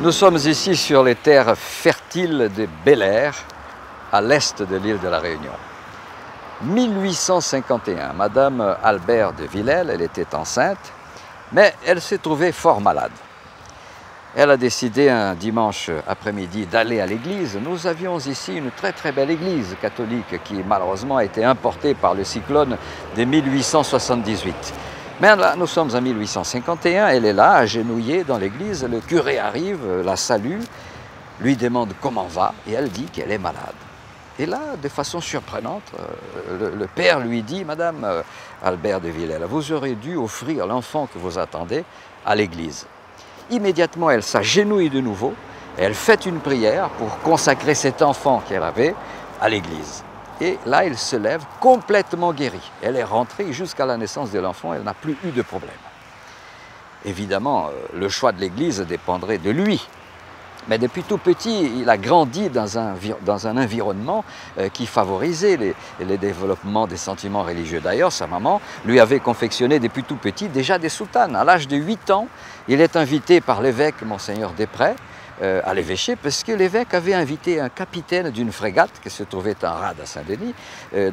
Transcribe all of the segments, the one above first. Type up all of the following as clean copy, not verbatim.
Nous sommes ici sur les terres fertiles de Bel-Air, à l'est de l'île de la Réunion. 1851, Madame Albert de Villèle, elle était enceinte, mais elle s'est trouvée fort malade. Elle a décidé un dimanche après-midi d'aller à l'église. Nous avions ici une très belle église catholique qui malheureusement a été importée par le cyclone de 1878. Mais là, nous sommes en 1851, elle est là, agenouillée dans l'église, le curé arrive, la salue, lui demande comment va, et elle dit qu'elle est malade. Et là, de façon surprenante, le père lui dit, Madame Albert de Villèle, vous aurez dû offrir l'enfant que vous attendez à l'église. Immédiatement, elle s'agenouille de nouveau, et elle fait une prière pour consacrer cet enfant qu'elle avait à l'église. Et là, elle se lève complètement guérie. Elle est rentrée jusqu'à la naissance de l'enfant, elle n'a plus eu de problème. Évidemment, le choix de l'église dépendrait de lui. Mais depuis tout petit, il a grandi dans un environnement qui favorisait les développements des sentiments religieux. D'ailleurs, sa maman lui avait confectionné depuis tout petit déjà des soutanes. À l'âge de 8 ans, il est invité par l'évêque Monseigneur Desprez à l'évêché, parce que l'évêque avait invité un capitaine d'une frégate qui se trouvait en rade à Saint-Denis,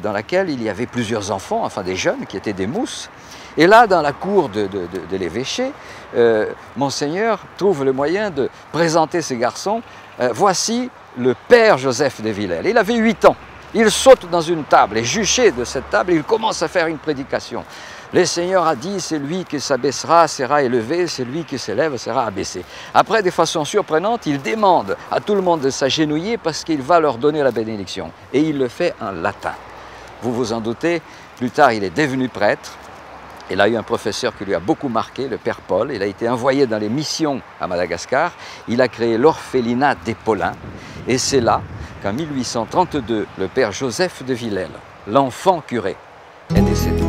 dans laquelle il y avait plusieurs enfants, enfin des jeunes qui étaient des mousses. Et là, dans la cour de l'évêché, Monseigneur trouve le moyen de présenter ces garçons. Voici le père Joseph de Villèle. Il avait 8 ans. Il saute dans une table et juché de cette table, il commence à faire une prédication. Le Seigneur a dit, celui qui s'abaissera sera élevé, celui qui s'élève sera abaissé. Après, de façon surprenante, il demande à tout le monde de s'agenouiller parce qu'il va leur donner la bénédiction. Et il le fait en latin. Vous vous en doutez, plus tard il est devenu prêtre. Il a eu un professeur qui lui a beaucoup marqué, le père Paul. Il a été envoyé dans les missions à Madagascar. Il a créé l'orphelinat des Paulins. Et c'est là qu'en 1832, le père Joseph de Villèle, l'enfant curé, est décédé.